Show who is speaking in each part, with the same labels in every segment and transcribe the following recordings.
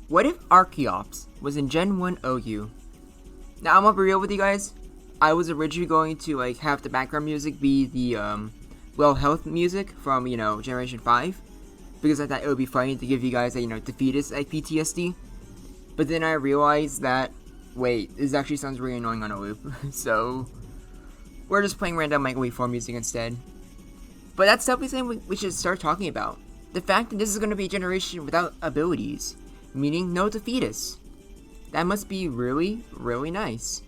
Speaker 1: What if ARCHEOPS was in Gen 1 OU? Now, I'm gonna be real with you guys. I was originally going to have the background music be the well health music from Generation 5, because I thought it would be funny to give you guys defeatist PTSD. But then I realized that wait, this actually sounds really annoying on a loop. So we're just playing random Microwave 4 music instead. But that's definitely something we should start talking about. The fact that this is going to be a generation without abilities, meaning no defeatists. That must be really, really nice.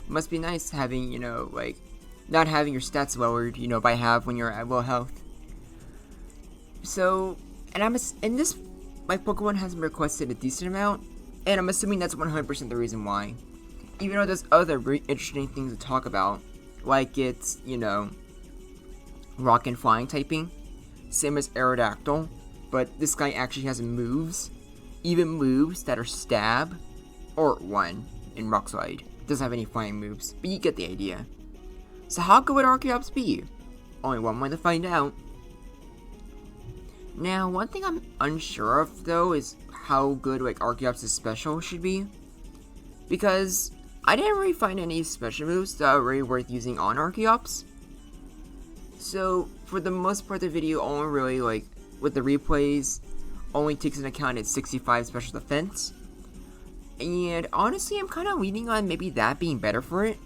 Speaker 1: It must be nice having, not having your stats lowered, by half when you're at low health. So, and this, my Pokemon has been requested a decent amount, and I'm assuming that's 100% the reason why. Even though there's other really interesting things to talk about, like it's, rock and flying typing, same as Aerodactyl, but this guy actually has moves, even moves that are stab, or one in Rock Slide. Doesn't have any flying moves, but you get the idea. So how good would Archeops be? Only one way to find out. Now, one thing I'm unsure of though is how good Archeops' special should be, because I didn't really find any special moves that are really worth using on Archeops. So for the most part, the video only really with the replays only takes into account its 65 special defense. And honestly, I'm kind of leaning on maybe that being better for it.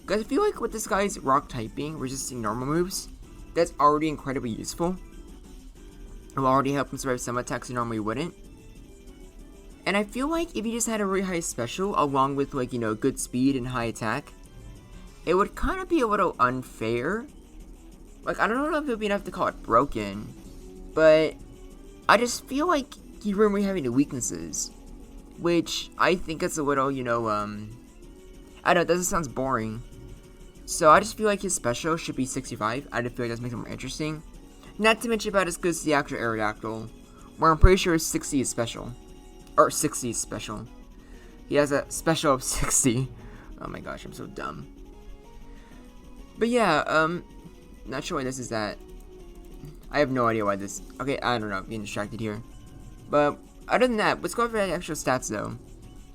Speaker 1: Because I feel like with this guy's rock typing, resisting normal moves, that's already incredibly useful. It will already help him survive some attacks he normally wouldn't. And I feel like if he just had a really high special, along with good speed and high attack, it would kind of be a little unfair. I don't know if it would be enough to call it broken, but I just feel like he wouldn't really have any weaknesses. Which I think is a little, I don't know, it doesn't sound boring. So I just feel like his special should be 65. I just feel like that makes it more interesting. Not to mention about as good as the actual Aerodactyl, where I'm pretty sure 60 is special. Or 60 is special. He has a special of 60. Oh my gosh, I'm so dumb. But yeah, not sure why this is that. I have no idea why this. Okay, I don't know, I'm getting distracted here. But other than that, let's go over the actual stats though.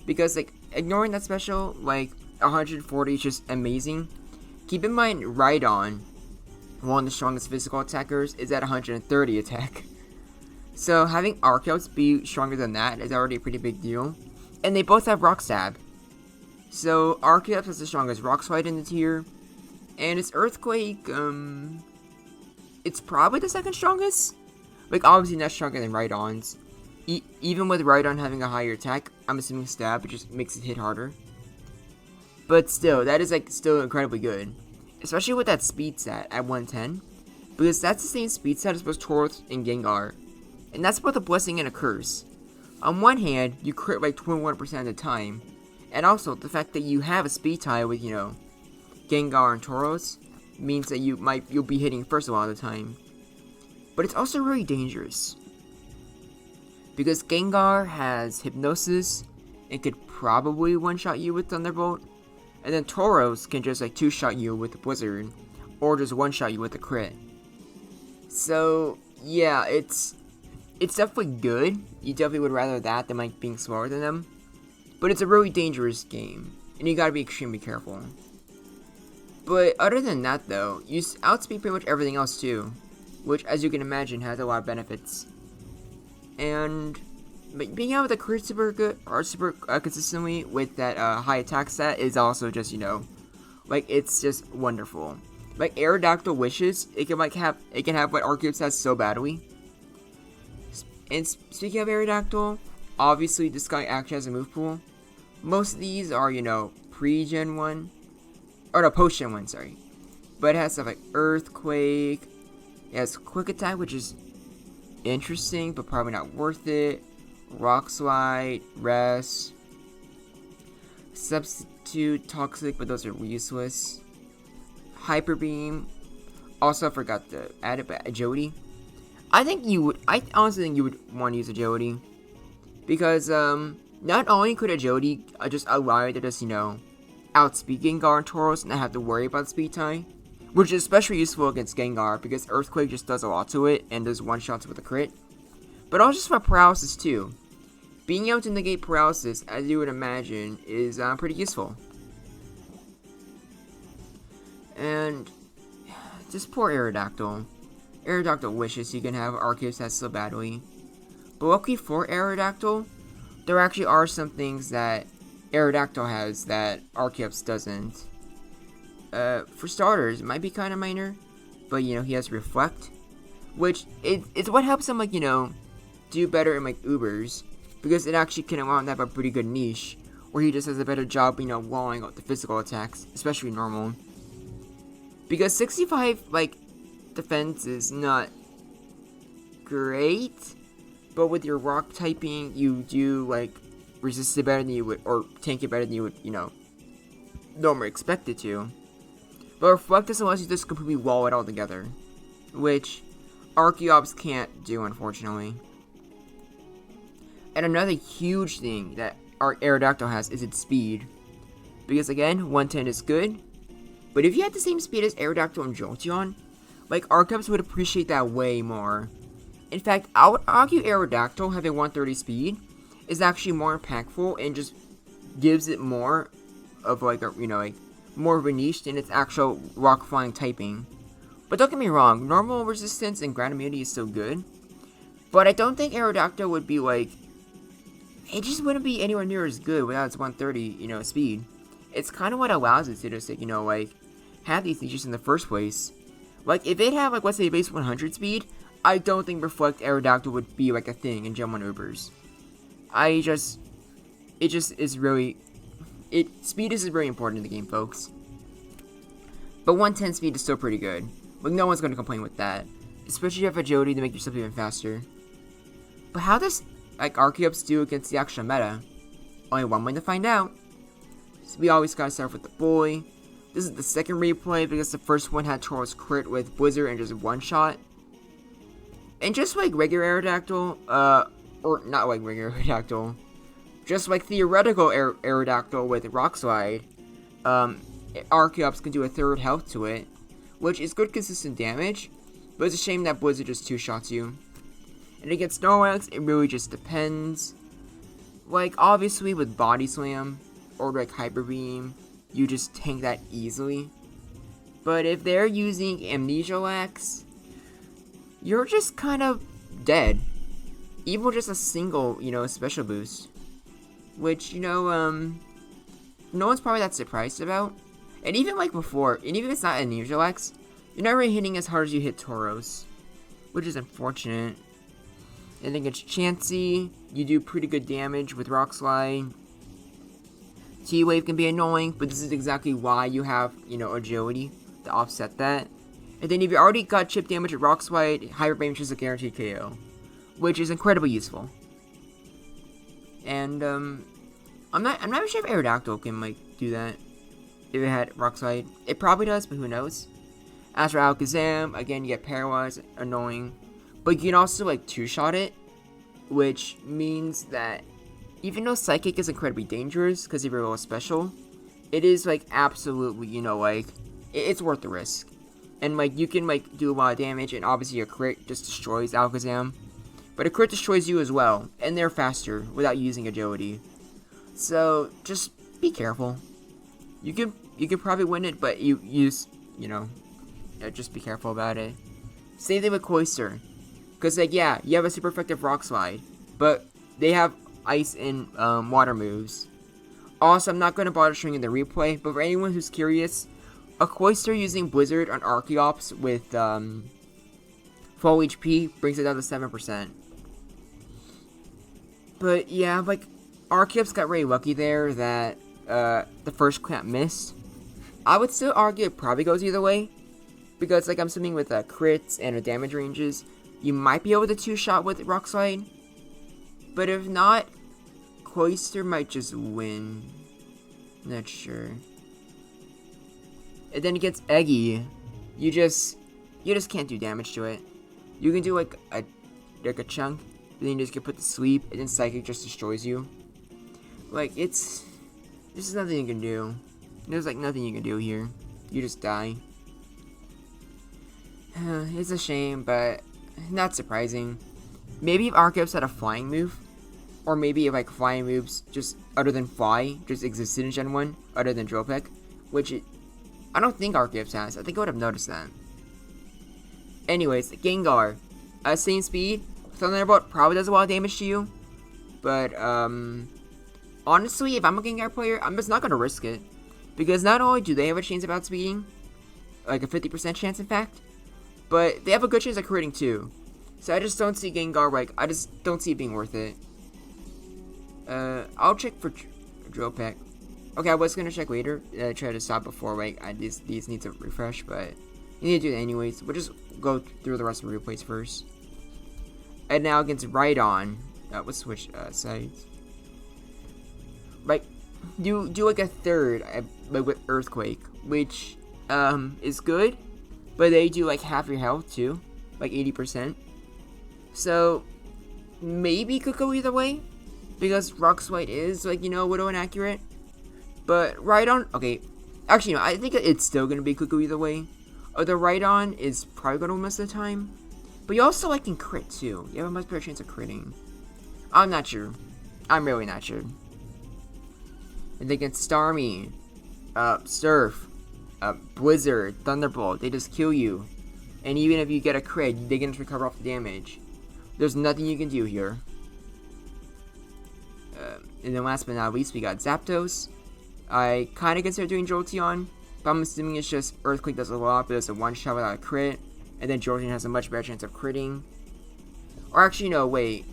Speaker 1: Because ignoring that special, 140 is just amazing. Keep in mind, Rhydon, one of the strongest physical attackers, is at 130 attack. So having Archeops be stronger than that is already a pretty big deal. And they both have Rock Stab. So Archeops has the strongest Rock Slide in the tier. And its Earthquake, it's probably the second strongest. Obviously not stronger than Rhydon's. Even with Rhydon having a higher attack, I'm assuming Stab, it just makes it hit harder. But still, that is still incredibly good. Especially with that speed stat at 110. Because that's the same speed stat as both Tauros and Gengar. And that's both a blessing and a curse. On one hand, you crit 21% of the time. And also, the fact that you have a speed tie with, Gengar and Tauros means that you'll be hitting first a lot of the time. But it's also really dangerous. Because Gengar has Hypnosis and could probably one-shot you with Thunderbolt. And then Tauros can just two-shot you with the Blizzard. Or just one-shot you with the crit. So, yeah, it's definitely good. You definitely would rather that than being slower than them. But it's a really dangerous game. And you gotta be extremely careful. But other than that though, you outspeed pretty much everything else too. Which, as you can imagine, has a lot of benefits. And being able to crit super good or super consistently with that high attack stat is also just it's just wonderful. Aerodactyl wishes it can have what Archeops has so badly. And speaking of Aerodactyl, obviously this guy actually has a move pool. Most of these are pre-Gen 1 or no, post-Gen 1, sorry. But it has stuff like Earthquake. It has Quick Attack, which is interesting, but probably not worth it. Rock Slide, Rest, Substitute, Toxic, but those are useless. Hyper Beam. Also, I forgot to add it, but Agility. I honestly think you would want to use Agility. Because, not only could Agility just allow you to just, outspeed Gengar and Tauros and not have to worry about speed tie. Which is especially useful against Gengar because Earthquake just does a lot to it and does one-shots with a crit. But also just for paralysis too. being able to negate paralysis, as you would imagine, is pretty useful. And just poor Aerodactyl. Aerodactyl wishes he can have Arceus that so badly. But luckily for Aerodactyl, there actually are some things that Aerodactyl has that Archeops doesn't. For starters, it might be kind of minor, but he has Reflect, which it's what helps him do better in Ubers, because it actually can allow him to have a pretty good niche, where he just has a better job walling out the physical attacks, especially normal. Because 65 defense is not great, but with your rock typing, you do resist it better than you would, or tank it better than you would, normally expect it to. But Reflect just allows you to just completely wall it all together, which Archeops can't do, unfortunately. And another huge thing that our Aerodactyl has is its speed, because again, 110 is good, but if you had the same speed as Aerodactyl and Jolteon, Archeops would appreciate that way more. In fact, I would argue Aerodactyl having 130 speed is actually more impactful and just gives it more of more of a niche than its actual rock flying typing. But don't get me wrong, normal resistance and ground immunity is still good, but I don't think Aerodactyl would be it just wouldn't be anywhere near as good without its 130 speed. It's kind of what allows it to just have these features in the first place. If it had let's say base 100 speed, I don't think Reflect Aerodactyl would be a thing in Gen 1 Ubers. Speed is really important in the game, folks. But 110 speed is still pretty good. No one's going to complain with that, especially if you have agility to make yourself even faster. But how does Archeops do against the actual meta? Only one way to find out. So we always gotta start with the boy. This is the second replay because the first one had Charles crit with Blizzard and just one shot. And just regular Aerodactyl, or not regular Aerodactyl, just theoretical Aerodactyl with Rock Slide, Archeops can do a third health to it, which is good consistent damage, but it's a shame that Blizzard just two-shots you. And against Snorlax, it really just depends. Obviously with Body Slam, or Hyper Beam, you just tank that easily. But if they're using Amnesialax, you're just kind of dead. Even with just a single, special boost. Which, no one's probably that surprised about. And even before, and even if it's not Amnesialax, you're not really hitting as hard as you hit Tauros, which is unfortunate. And then against Chansey, you do pretty good damage with Rock Slide. T-Wave can be annoying, but this is exactly why you have, agility to offset that. And then if you already got chip damage with Rock Slide, Hyper Beam is a guaranteed KO, which is incredibly useful. And I'm not sure if Aerodactyl can do that if it had Rock Slide. It probably does, but who knows? As for Alakazam, again, you get paralyzed, annoying. But you can also two-shot it, which means that even though Psychic is incredibly dangerous because you're real special, it is absolutely, it's worth the risk. And you can do a lot of damage, and obviously a crit just destroys Alakazam. But a crit destroys you as well, and they're faster without using agility. So just be careful. You can probably win it, but just be careful about it. Same thing with Cloyster. Because, yeah, you have a super effective Rock Slide, but they have Ice and Water moves. Also, I'm not going to bother showing you the replay, but for anyone who's curious, a Cloyster using Blizzard on Archeops with full HP brings it down to 7%. But, yeah, Archeops got really lucky there that the first clamp missed. I would still argue it probably goes either way, because, I'm assuming with crits and damage ranges, you might be able to two-shot with Rock Slide. But if not, Cloyster might just win. Not sure. And then against Eggy, you just can't do damage to it. You can do a chunk, and then you just get put to sleep, and then Psychic just destroys you. There's nothing you can do. There's nothing you can do here. You just die. It's a shame, but not surprising. Maybe if Archeops had a flying move, Or maybe if like flying moves just other than fly just existed in Gen 1, other than Drill Peck, which I don't think Archeops has. I think I would have noticed that. Anyways, Gengar. Same speed. Thunderbolt probably does a lot of damage to you. But, honestly, if I'm a Gengar player, I'm just not going to risk it. Because not only do they have a chance of outspeeding, like a 50% chance in fact, but they have a good chance of critting too. So I just don't see Gengar, like, I just don't see it being worth it. I'll check for Drill Peck. Okay, I was gonna check later. Try to stop before, like, these need to refresh, but you need to do it anyways. We'll just go through the rest of the replays first. And now against Rhydon, we'll switch sides. Like, do like a third, like with Earthquake, which is good, but they do like half your health too, like 80%. So maybe could go either way, because Rock Slide is like, you know, Widow inaccurate. But Rhydon, okay, actually no, I think it's still gonna be Cuckoo either way. The Rhydon is probably gonna win most of the time, but you also like can crit too. You have a much better chance of critting. I'm not sure. I'm really not sure. And they can Starmie, Surf, Blizzard, Thunderbolt. They just kill you, and even if you get a crit, they can just recover off the damage. There's nothing you can do here. And then last but not least, we got Zapdos. I kind of consider doing Jolteon, but I'm assuming it's just Earthquake does a lot, but it's a one-shot without a crit, and then Jolteon has a much better chance of critting. Or actually, no, wait.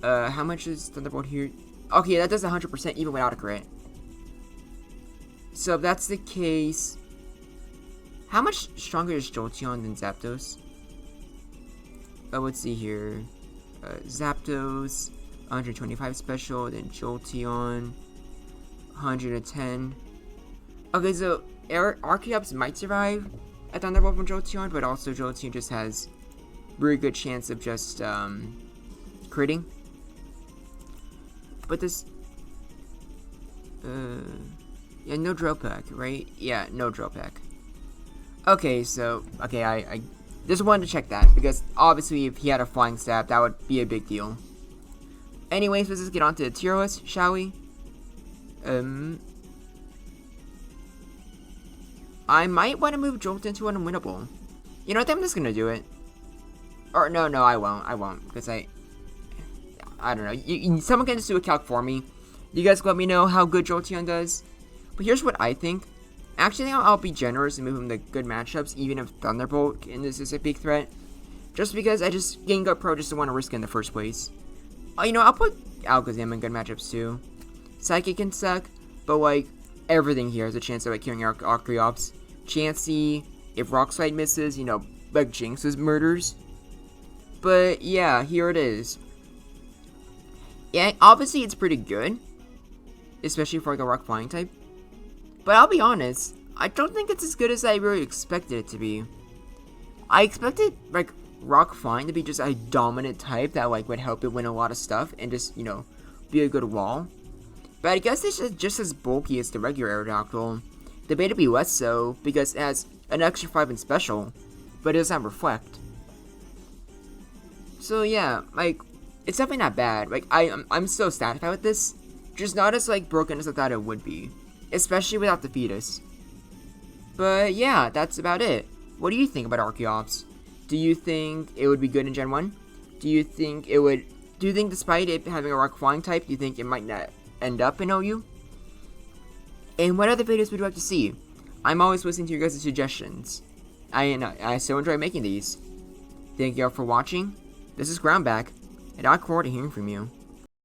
Speaker 1: How much is Thunderbolt here? Okay, that does 100% even without a crit. So if that's the case, how much stronger is Jolteon than Zapdos? Let's see here. Zapdos, 125 special, then Jolteon, 110. Okay, so Archeops might survive a Thunderbolt from Jolteon, but also Jolteon just has very good chance of just critting. But this, yeah, no Drill Peck, right? Yeah, no Drill Peck. Okay, so, okay, I just wanted to check that, because obviously if he had a Flying Stab, that would be a big deal. Anyways, let's just get on to the tier list, shall we? I might want to move Jolt into an unwinnable. You know what, I'm just gonna do it. Or, no, I won't, because I don't know. Someone can just do a calc for me. You guys let me know how good Jolteon does. But here's what I think. Actually, I'll be generous and move him to good matchups, even if Thunderbolt is a big threat. Just because Gengar Pro just don't want to risk it in the first place. You know, I'll put Alakazam in good matchups too. Psychic can suck, but like, everything here has a chance of like killing Archeops. Chansey, if Rock Slide misses, you know, like Jinx's murders. But yeah, here it is. Yeah, obviously it's pretty good, especially for like a Rock Flying type. But I'll be honest, I don't think it's as good as I really expected it to be. I expected like Rock Flying to be just a dominant type that like would help it win a lot of stuff and just, you know, be a good wall. But I guess it's just as bulky as the regular Aerodactyl. Debatably less so, because it has an extra 5 in special, but it doesn't have Reflect. So yeah, like, it's definitely not bad. Like, I'm still satisfied with this, just not as like broken as I thought it would be, especially without the fetus. But yeah, that's about it. What do you think about Archeops? Do you think it would be good in Gen 1? Do you think despite it having a Rock Flying type, do you think it might not end up in OU? And what other videos would you like to see? I'm always listening to your guys' suggestions. I so enjoy making these. Thank you all for watching. This is Groundback, and I look forward to hearing from you.